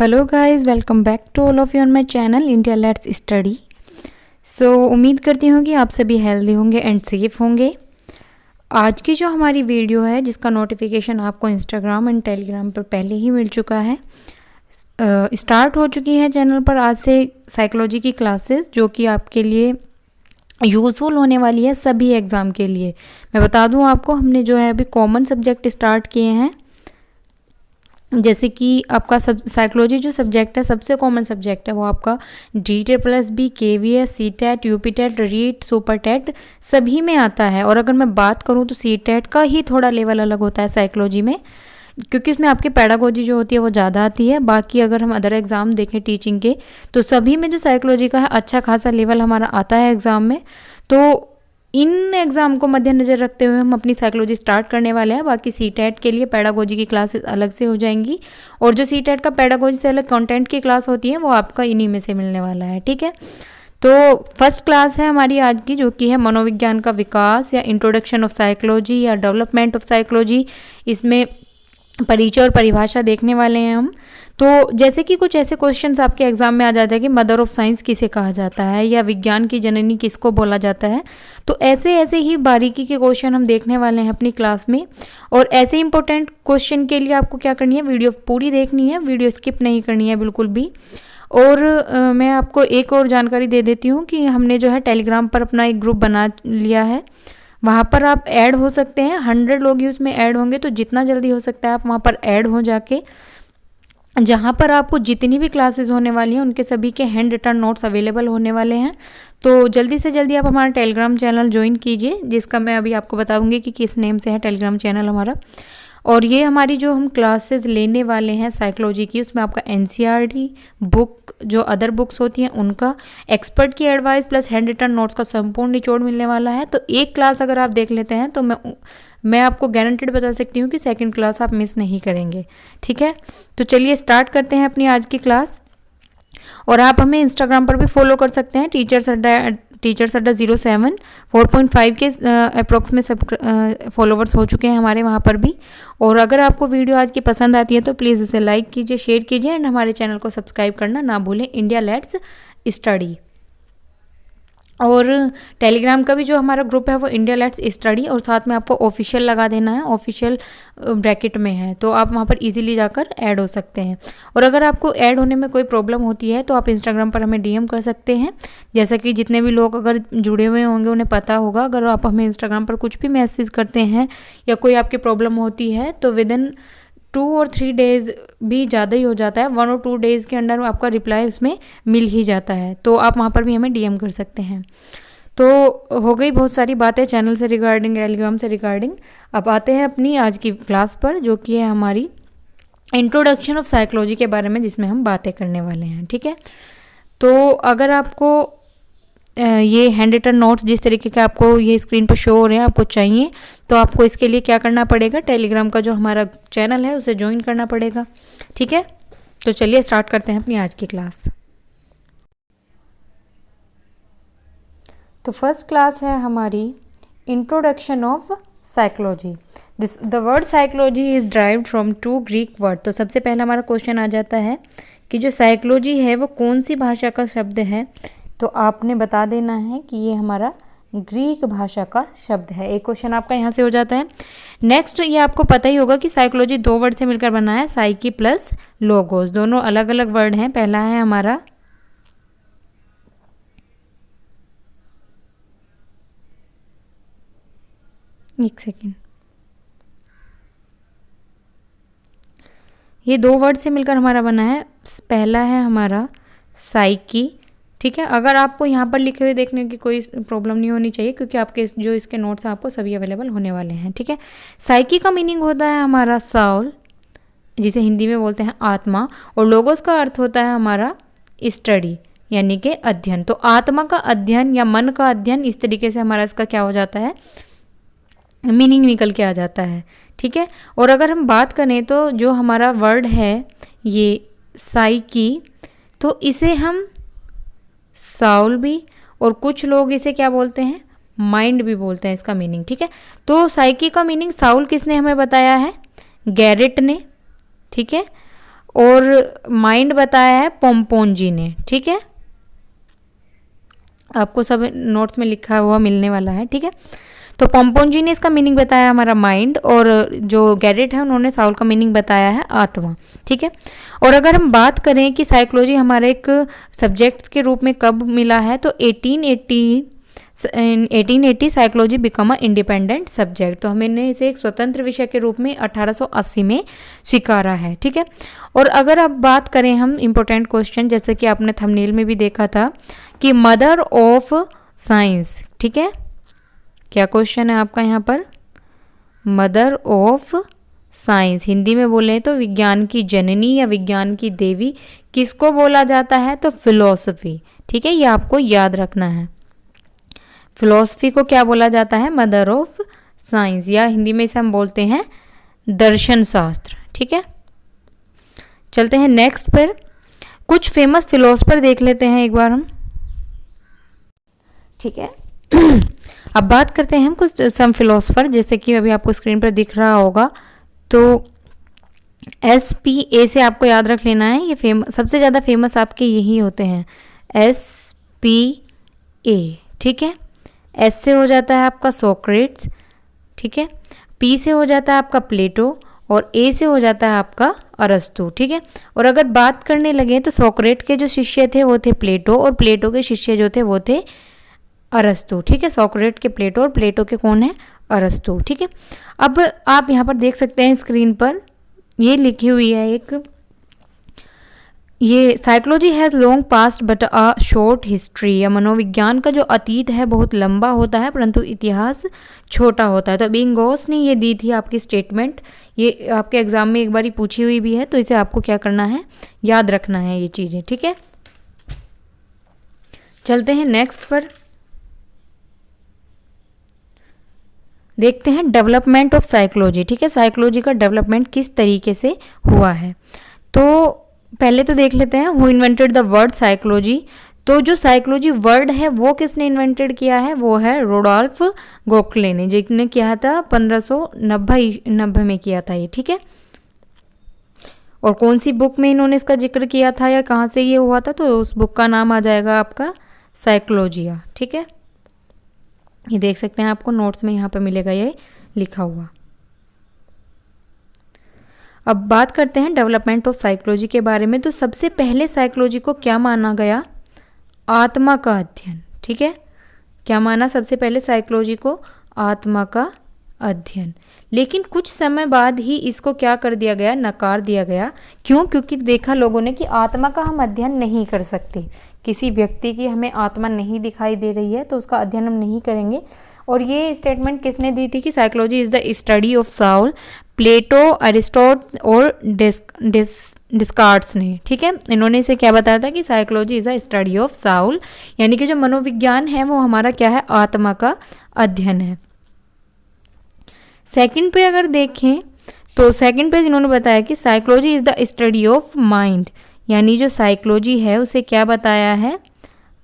Hello guys, welcome back to all of you on my channel India let's study. So उम्मीद करती हूँ कि आप सभी हेल्दी होंगे एंड सेफ होंगे। आज की जो हमारी वीडियो है जिसका नोटिफिकेशन आपको इंस्टाग्राम एंड टेलीग्राम पर पहले ही मिल चुका है, स्टार्ट हो चुकी है चैनल पर आज से साइकोलॉजी की क्लासेस जो कि आपके लिए यूज़फुल होने वाली है सभी एग्ज़ाम के लिए। मैं बता दूं आपको, हमने जो है अभी कॉमन सब्जेक्ट स्टार्ट किए हैं, जैसे कि आपका सब साइकोलॉजी जो सब्जेक्ट है सबसे कॉमन सब्जेक्ट है वो आपका DTET+B, KVS, CTET, UPTET, REET, super TET सभी में आता है। और अगर मैं बात करूँ तो CTET का ही थोड़ा लेवल अलग होता है साइकोलॉजी में, क्योंकि उसमें आपकी पैडागोजी जो होती है वो ज़्यादा आती है। बाकी अगर हम अदर एग्ज़ाम देखें टीचिंग के तो सभी में जो साइकोलॉजी का है अच्छा खासा लेवल हमारा आता है एग्ज़ाम में। तो इन एग्ज़ाम को मद्देनज़र रखते हुए हम अपनी साइकोलॉजी स्टार्ट करने वाले हैं। बाकी CTET के लिए पैडागोजी की क्लासेस अलग से हो जाएंगी, और जो CTET का पैडागोजी से अलग कंटेंट की क्लास होती है वो आपका इन्हीं में से मिलने वाला है। ठीक है, तो फर्स्ट क्लास है हमारी आज की जो कि है मनोविज्ञान का विकास या इंट्रोडक्शन ऑफ साइकोलॉजी या डेवलपमेंट ऑफ साइकोलॉजी। इसमें परिचय और परिभाषा देखने वाले हैं हम। तो जैसे कि कुछ ऐसे क्वेश्चंस आपके एग्जाम में आ जाते हैं कि मदर ऑफ साइंस किसे कहा जाता है या विज्ञान की जननी किसको बोला जाता है, तो ऐसे ऐसे ही बारीकी के क्वेश्चन हम देखने वाले हैं अपनी क्लास में। और ऐसे इंपॉर्टेंट क्वेश्चन के लिए आपको क्या करनी है, वीडियो पूरी देखनी है, वीडियो स्किप नहीं करनी है बिल्कुल भी। और मैं आपको एक और जानकारी दे देती हूँ कि हमने जो है टेलीग्राम पर अपना एक ग्रुप बना लिया है, वहाँ पर आप ऐड हो सकते हैं। 100 लोग ही उसमें ऐड होंगे, तो जितना जल्दी हो सकता है आप वहाँ पर ऐड हो जाके, जहाँ पर आपको जितनी भी क्लासेस होने वाली हैं उनके सभी के हैंड रिटन नोट्स अवेलेबल होने वाले हैं। तो जल्दी से जल्दी आप हमारा टेलीग्राम चैनल ज्वाइन कीजिए, जिसका मैं अभी आपको बताऊंगी कि किस नेम से है टेलीग्राम चैनल हमारा। और ये हमारी जो हम क्लासेस लेने वाले हैं साइकोलॉजी की, उसमें आपका NCERT बुक, जो अदर बुक्स होती हैं उनका, एक्सपर्ट की advice plus hand written notes का संपूर्ण निचोड़ मिलने वाला है। तो एक क्लास अगर आप देख लेते हैं तो मैं आपको गारंटेड बता सकती हूँ कि सेकंड क्लास आप मिस नहीं करेंगे। ठीक है, तो चलिए स्टार्ट करते हैं अपनी आज की क्लास। और आप हमें इंस्टाग्राम पर भी फॉलो कर सकते हैं, टीचर्स अड्डा 07 4.5 के अप्रोक्स में सब फॉलोवर्स हो चुके हैं हमारे वहाँ पर भी। और अगर आपको वीडियो आज की पसंद आती है तो प्लीज़ इसे लाइक कीजिए, शेयर कीजिए एंड हमारे चैनल को सब्सक्राइब करना ना भूलें, इंडिया लेट्स स्टडी। और टेलीग्राम का भी जो हमारा ग्रुप है वो इंडिया लेट्स स्टडी, और साथ में आपको ऑफिशियल लगा देना है, ऑफिशियल ब्रैकेट में है, तो आप वहाँ पर इजीली जाकर ऐड हो सकते हैं। और अगर आपको ऐड होने में कोई प्रॉब्लम होती है तो आप इंस्टाग्राम पर हमें DM कर सकते हैं। जैसा कि जितने भी लोग अगर जुड़े हुए होंगे उन्हें पता होगा, अगर आप हमें इंस्टाग्राम पर कुछ भी मैसेज करते हैं या कोई आपकी प्रॉब्लम होती है तो विदिन 2 और 3 डेज़ भी ज़्यादा ही हो जाता है, 1 और 2 डेज़ के अंदर आपका रिप्लाई उसमें मिल ही जाता है, तो आप वहाँ पर भी हमें DM कर सकते हैं। तो हो गई बहुत सारी बातें चैनल से रिगार्डिंग, टेलीग्राम से रिगार्डिंग। अब आते हैं अपनी आज की क्लास पर जो कि है हमारी इंट्रोडक्शन ऑफ साइकोलॉजी के बारे में, जिसमें हम बातें करने वाले हैं। ठीक है, तो अगर आपको ये हैंड रिटन नोट्स जिस तरीके के आपको ये स्क्रीन पर शो हो रहे हैं आपको चाहिए, तो आपको इसके लिए क्या करना पड़ेगा, टेलीग्राम का जो हमारा चैनल है उसे ज्वाइन करना पड़ेगा। ठीक है, तो चलिए स्टार्ट करते हैं अपनी आज की क्लास। तो फर्स्ट क्लास है हमारी introduction of psychology. The word psychology is derived from 2 Greek word. तो सबसे पहला हमारा क्वेश्चन आ जाता है कि जो साइकोलॉजी है वो कौन सी भाषा का शब्द है, तो आपने बता देना है कि ये हमारा ग्रीक भाषा का शब्द है। एक क्वेश्चन आपका यहाँ से हो जाता है। नेक्स्ट, ये आपको पता ही होगा कि साइकोलॉजी 2 वर्ड से मिलकर बना है, साइकी प्लस लोगोस, दोनों अलग अलग वर्ड हैं। पहला है हमारा एक सेकेंड, ये 2 वर्ड से मिलकर हमारा बना है। पहला है हमारा साइकी। ठीक है, अगर आपको यहाँ पर लिखे हुए देखने की कोई प्रॉब्लम नहीं होनी चाहिए, क्योंकि आपके जो इसके नोट्स हैं आपको सभी अवेलेबल होने वाले हैं। ठीक है, साइकी का मीनिंग होता है हमारा साउल, जिसे हिंदी में बोलते हैं आत्मा, और लोगोस का अर्थ होता है हमारा स्टडी यानी कि अध्ययन। तो आत्मा का अध्ययन या मन का अध्ययन, इस तरीके से हमारा इसका क्या हो जाता है, मीनिंग निकल के आ जाता है। ठीक है, और अगर हम बात करें तो जो हमारा वर्ड है ये साइकी, तो इसे हम साउल भी, और कुछ लोग इसे क्या बोलते हैं, माइंड भी बोलते हैं इसका मीनिंग। ठीक है, तो साइकी का मीनिंग साउल किसने हमें बताया है, गैरेट ने। ठीक है, और माइंड बताया है पोम्पोंजी ने। ठीक है, आपको सब नोट्स में लिखा हुआ मिलने वाला है। ठीक है, तो पोम्पोंजी ने इसका मीनिंग बताया हमारा माइंड, और जो गैरेट है उन्होंने साउल का मीनिंग बताया है आत्मा। ठीक है, और अगर हम बात करें कि साइकोलॉजी हमारे एक सब्जेक्ट्स के रूप में कब मिला है, तो 1880 psychology become a independent subject. तो हमने इसे एक स्वतंत्र विषय के रूप में 1880 में स्वीकारा है। ठीक है, और अगर अब बात करें हम इम्पोर्टेंट क्वेश्चन, जैसे कि आपने थंबनेल में भी देखा था कि मदर ऑफ साइंस। ठीक है, क्या क्वेश्चन है आपका यहाँ पर, मदर ऑफ साइंस, हिंदी में बोले तो विज्ञान की जननी या विज्ञान की देवी किसको बोला जाता है, तो फिलॉसफी। ठीक है, ये आपको याद रखना है, फिलॉसफी को क्या बोला जाता है, मदर ऑफ साइंस, या हिंदी में इसे हम बोलते हैं दर्शन शास्त्र। ठीक है, चलते हैं नेक्स्ट पर, कुछ फेमस फिलोसफर देख लेते हैं एक बार हम। ठीक है, अब बात करते हैं हम कुछ सम फिलोसफर, जैसे कि अभी आपको स्क्रीन पर दिख रहा होगा, तो SPA से आपको याद रख लेना है, ये सबसे ज़्यादा फेमस आपके यही होते हैं, SPA। ठीक है, S से हो जाता है आपका सोक्रेट्स। ठीक है, P से हो जाता है आपका प्लेटो, और A से हो जाता है आपका अरस्तु। ठीक है, और अगर बात करने लगे तो सोक्रेट के जो शिष्य थे वो थे प्लेटो, और प्लेटो के शिष्य जो थे वो थे अरस्तु। ठीक है, सोक्रेट के प्लेटो और प्लेटो के कौन है, अरस्तु। ठीक है, अब आप यहाँ पर देख सकते हैं स्क्रीन पर ये लिखी हुई है एक, ये psychology has long past but a short history, या मनोविज्ञान का जो अतीत है बहुत लंबा होता है परंतु इतिहास छोटा होता है। तो बिंगोस ने ये दी थी आपकी स्टेटमेंट, ये आपके एग्जाम में एक बार पूछी हुई भी है, तो इसे आपको क्या करना है, याद रखना है ये चीज़ें। ठीक है, चलते हैं नेक्स्ट पर, देखते हैं डेवलपमेंट ऑफ साइकोलॉजी। ठीक है, साइकोलॉजी का डेवलपमेंट किस तरीके से हुआ है, तो पहले तो देख लेते हैं who invented the word psychology. तो जो साइकोलॉजी वर्ड है वो किसने इन्वेंटेड किया है, वो है रोडोल्फ गोखले ने, जिसने किया था 1590 में किया था ये। ठीक है, और कौन सी बुक में इन्होंने इसका जिक्र किया था या कहाँ से ये हुआ था, तो उस बुक का नाम आ जाएगा आपका साइकोलॉजिया। ठीक है, ये देख सकते हैं, आपको नोट्स में यहाँ पे मिलेगा ये लिखा हुआ। अब बात करते हैं डेवलपमेंट ऑफ साइकोलॉजी के बारे में। तो सबसे पहले साइकोलॉजी को क्या माना गया, आत्मा का अध्ययन। ठीक है, क्या माना सबसे पहले साइकोलॉजी को, आत्मा का अध्ययन। लेकिन कुछ समय बाद ही इसको क्या कर दिया गया, नकार दिया गया। क्यों, क्योंकि देखा लोगों ने कि आत्मा का हम अध्ययन नहीं कर सकते, किसी व्यक्ति की हमें आत्मा नहीं दिखाई दे रही है तो उसका अध्ययन हम नहीं करेंगे। और ये स्टेटमेंट किसने दी थी कि psychology is the study of soul, Plato, Aristotle और डिस्कार्ड्स ने। ठीक है, इन्होंने इसे क्या बताया था कि psychology is the study of Saul, यानी कि जो मनोविज्ञान है वो हमारा क्या है, आत्मा का अध्ययन है। सेकंड पे अगर देखें तो सेकंड पे इन्होंने बताया कि psychology is the study of mind, यानी जो साइकोलॉजी है उसे क्या बताया है,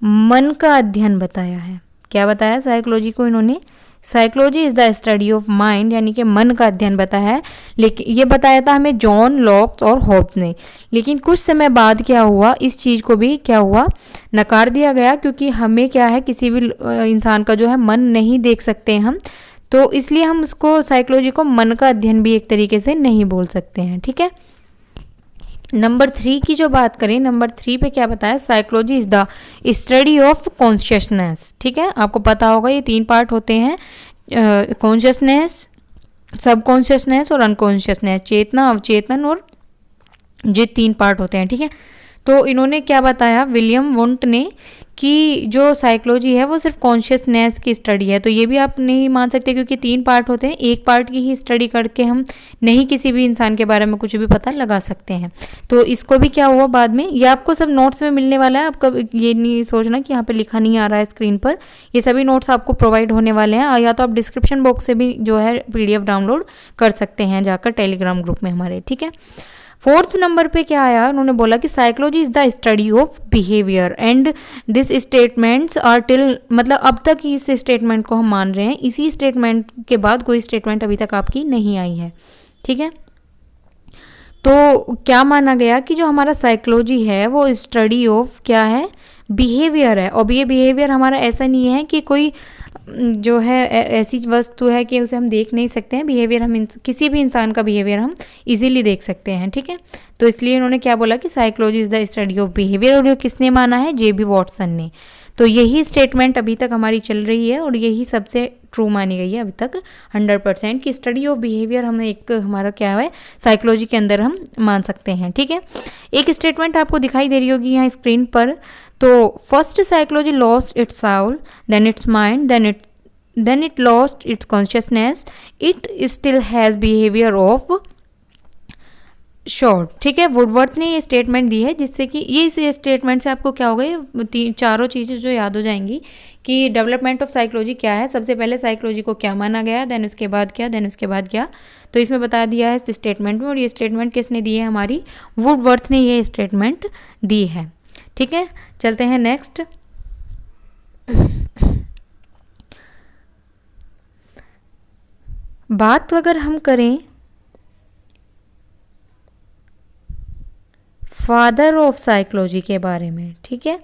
मन का अध्ययन बताया है। क्या बताया साइकोलॉजी को इन्होंने, psychology is the study of mind, यानी कि मन का अध्ययन बताया है। लेकिन ये बताया था हमें जॉन लॉक्स और होब्स ने। लेकिन कुछ समय बाद क्या हुआ, इस चीज़ को भी क्या हुआ, नकार दिया गया, क्योंकि हमें क्या है, किसी भी इंसान का जो है मन नहीं देख सकते हम, तो इसलिए हम उसको साइकोलॉजी को मन का अध्ययन भी एक तरीके से नहीं बोल सकते हैं। ठीक है, नंबर 3 की जो बात करें, नंबर 3 पे क्या बताया, psychology is the study of consciousness. ठीक है, आपको पता होगा ये 3 पार्ट होते हैं, कॉन्शियसनेस, सब कॉन्शियसनेस और अनकॉन्शियसनेस, चेतना, अवचेतन, और ये 3 पार्ट होते हैं। ठीक है, तो इन्होंने क्या बताया, विलियम वुंट ने, कि जो साइकोलॉजी है वो सिर्फ कॉन्शियसनेस की स्टडी है। तो ये भी आप नहीं मान सकते, क्योंकि 3 पार्ट होते हैं, एक पार्ट की ही स्टडी करके हम नहीं किसी भी इंसान के बारे में कुछ भी पता लगा सकते हैं। तो इसको भी क्या हुआ बाद में, ये आपको सब नोट्स में मिलने वाला है, आपका ये नहीं सोचना कि यहाँ पे लिखा नहीं आ रहा है स्क्रीन पर, ये सभी नोट्स आपको प्रोवाइड होने वाले हैं, या तो आप डिस्क्रिप्शन बॉक्स से भी जो है PDF डाउनलोड कर सकते हैं जाकर टेलीग्राम ग्रुप में हमारे। ठीक है, 4th नंबर पे क्या आया, उन्होंने बोला कि psychology is the study of behaviour and this statements are till, मतलब अब तक इस स्टेटमेंट को हम मान रहे हैं, इसी स्टेटमेंट के बाद कोई स्टेटमेंट अभी तक आपकी नहीं आई है। ठीक है, तो क्या माना गया कि जो हमारा साइकोलॉजी है वो स्टडी ऑफ क्या है, बिहेवियर है। और ये बिहेवियर हमारा ऐसा नहीं है कि कोई जो है ऐसी वस्तु है कि उसे हम देख नहीं सकते हैं। बिहेवियर हम किसी भी इंसान का बिहेवियर हम इजीली देख सकते हैं, ठीक है। तो इसलिए इन्होंने क्या बोला कि psychology is the study of behaviour, और किसने माना है, जे बी वॉटसन ने। तो यही स्टेटमेंट अभी तक हमारी चल रही है और यही सबसे ट्रू मानी गई है अभी तक 100% कि स्टडी ऑफ बिहेवियर हम एक हमारा क्या है साइकोलॉजी के अंदर हम मान सकते हैं, ठीक है। एक स्टेटमेंट आपको दिखाई दे रही होगी यहाँ स्क्रीन पर। तो first psychology lost its soul, then its mind, then it lost its consciousness, it still has behaviour of short, ठीक है। वुडवर्थ ने ये स्टेटमेंट दी है जिससे कि ये इस स्टेटमेंट से आपको क्या हो गई, चारों चीज़ें जो याद हो जाएंगी कि डेवलपमेंट ऑफ साइकोलॉजी क्या है। सबसे पहले साइकोलॉजी को क्या माना गया, देन उसके बाद क्या, देन उसके बाद क्या। तो इसमें बता दिया है इस स्टेटमेंट में, और ये स्टेटमेंट किसने दी है, हमारी वुडवर्थ ने ये स्टेटमेंट दी है, ठीक है। चलते हैं नेक्स्ट। बात अगर हम करें फादर ऑफ साइकोलॉजी के बारे में, ठीक है।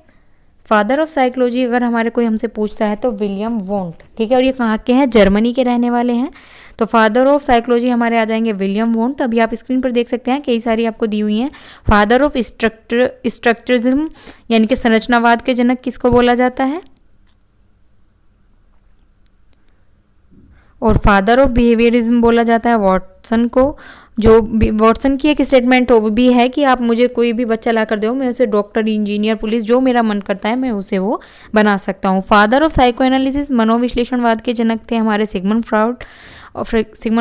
फादर ऑफ साइकोलॉजी अगर हमारे कोई हमसे पूछता है तो विलियम वोंट, ठीक है। और ये कहाँ के हैं, जर्मनी के रहने वाले हैं। तो फादर ऑफ साइकोलॉजी हमारे आ जाएंगे विलियम वोंट। अभी आप स्क्रीन पर देख सकते हैं कई सारी आपको दी हुई हैं। फादर ऑफ स्ट्रक्चरिज्म यानी कि संरचनावाद के जनक किसको बोला जाता है, और फादर ऑफ बिहेवियरिज्म बोला जाता है वॉटसन को। जो वॉटसन की एक स्टेटमेंट वो भी है कि आप मुझे कोई भी बच्चा ला कर दो, मैं उसे डॉक्टर, इंजीनियर, पुलिस, जो मेरा मन करता है मैं उसे वो बना सकता हूँ। फादर ऑफ साइको एनालिसिस मनोविश्लेषणवाद के जनक थे हमारे सिगमंड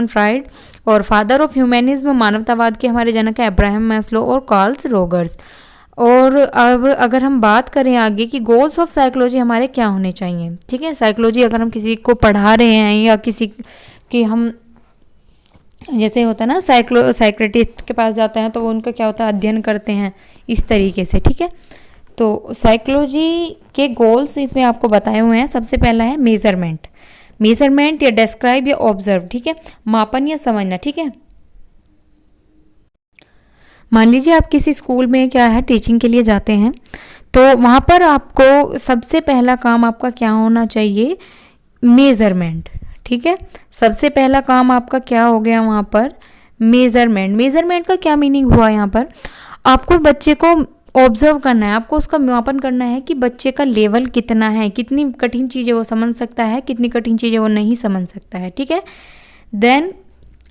फ्राइड। और फादर ऑफ ह्यूमैनिज्म मानवतावाद के हमारे जनक हैं अब्राहम मैस्लो और कार्ल रोजर्स। और अब अगर हम बात करें आगे कि गोल्स ऑफ साइकोलॉजी हमारे क्या होने चाहिए, ठीक है। साइकोलॉजी अगर हम किसी को पढ़ा रहे हैं या किसी की हम जैसे होता है ना साइक्रेटिस्ट के पास जाते हैं तो उनका क्या होता है, अध्ययन करते हैं इस तरीके से, ठीक है। तो साइकोलॉजी के गोल्स इसमें आपको बताए हुए हैं। सबसे पहला है मेजरमेंट या डिस्क्राइब या ऑब्जर्व, ठीक है, मापन या समझना, ठीक है। मान लीजिए आप किसी स्कूल में क्या है टीचिंग के लिए जाते हैं, तो वहाँ पर आपको सबसे पहला काम आपका क्या होना चाहिए, मेज़रमेंट, ठीक है। सबसे पहला काम आपका क्या हो गया वहाँ पर, मेज़रमेंट का क्या मीनिंग हुआ यहाँ पर, आपको बच्चे को ऑब्जर्व करना है, आपको उसका मापन करना है कि बच्चे का लेवल कितना है, कितनी कठिन चीज़ें वो समझ सकता है, कितनी कठिन चीज़ें वो नहीं समझ सकता है, ठीक है। देन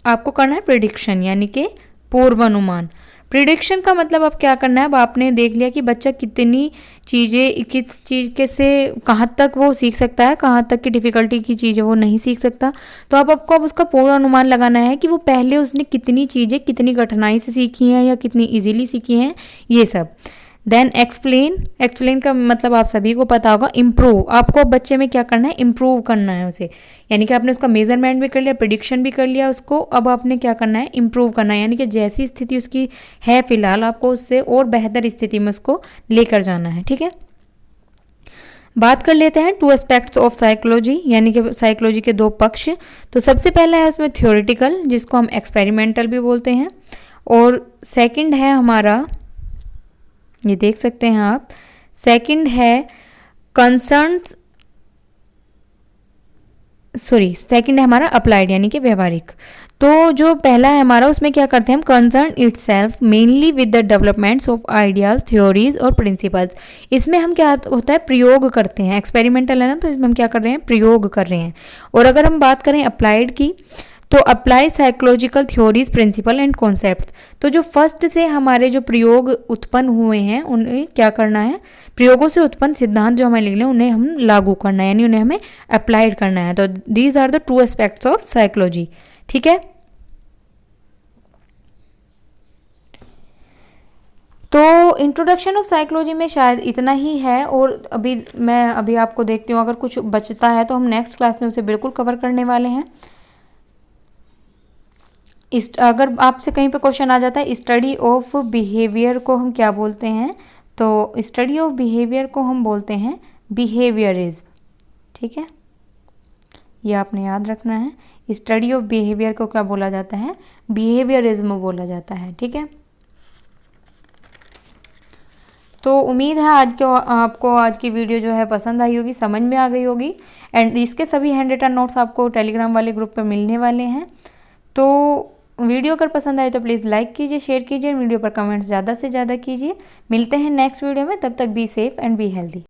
आपको करना है प्रिडिक्शन यानी कि पूर्वानुमान। प्रिडिक्शन का मतलब अब क्या करना है, अब आपने देख लिया कि बच्चा कितनी चीज़ें किस चीज़ के से कहाँ तक वो सीख सकता है, कहाँ तक की डिफ़िकल्टी की चीज़ें वो नहीं सीख सकता। तो आपको अब उसका पूरा अनुमान लगाना है कि वो पहले उसने कितनी चीज़ें कितनी कठिनाई से सीखी हैं या कितनी इजीली सीखी हैं, ये सब। देन एक्सप्लेन का मतलब आप सभी को पता होगा, इम्प्रूव। आपको बच्चे में क्या करना है, इम्प्रूव करना है उसे, यानी कि आपने उसका मेजरमेंट भी कर लिया, प्रिडिक्शन भी कर लिया उसको, अब आपने क्या करना है, इम्प्रूव करना है, यानी कि जैसी स्थिति उसकी है फिलहाल आपको उससे और बेहतर स्थिति में उसको लेकर जाना है, ठीक है। बात कर लेते हैं 2 एस्पेक्ट्स ऑफ साइकोलॉजी, यानी कि साइकोलॉजी के 2 पक्ष। तो सबसे पहला है उसमें थ्योरेटिकल, जिसको हम एक्सपेरिमेंटल भी बोलते हैं, और सेकंड है हमारा, ये देख सकते हैं आप, सेकंड है सेकंड है हमारा अप्लाइड यानी कि व्यवहारिक। तो जो पहला है हमारा उसमें क्या करते हैं हम, concern itself mainly with the developments of ideas, theories और प्रिंसिपल्स। इसमें हम क्या होता है, प्रयोग करते हैं। एक्सपेरिमेंटल है ना, तो इसमें हम क्या कर रहे हैं, प्रयोग कर रहे हैं। और अगर हम बात करें अप्लाइड की, तो apply psychological theories, principle and concept. तो जो फर्स्ट से हमारे जो प्रयोग उत्पन्न हुए हैं उन्हें क्या करना है, प्रयोगों से उत्पन्न सिद्धांत जो हमें निकले उन्हें हम लागू करना है, यानी उन्हें हमें अप्लाइड करना है। तो these are the 2 aspects of psychology, ठीक है। तो इंट्रोडक्शन ऑफ साइकोलॉजी में शायद इतना ही है, और अभी आपको देखती हूँ अगर कुछ बचता है तो हम नेक्स्ट क्लास में उसे बिल्कुल कवर करने वाले हैं। अगर आपसे कहीं पे क्वेश्चन आ जाता है स्टडी ऑफ बिहेवियर को हम क्या बोलते हैं, तो स्टडी ऑफ बिहेवियर को हम बोलते हैं बिहेवियरिज्म, ठीक है। ये आपने याद रखना है, स्टडी ऑफ बिहेवियर को क्या बोला जाता है, बिहेवियरिज्म बोला जाता है, ठीक है। तो उम्मीद है आपको आज की वीडियो जो है पसंद आई होगी, समझ में आ गई होगी। एंड इसके सभी हैंड रिटन नोट्स आपको टेलीग्राम वाले ग्रुप पर मिलने वाले हैं। तो वीडियो अगर पसंद आए तो प्लीज़ लाइक कीजिए, शेयर कीजिए, वीडियो पर कमेंट्स ज़्यादा से ज़्यादा कीजिए। मिलते हैं नेक्स्ट वीडियो में, तब तक be safe and be healthy.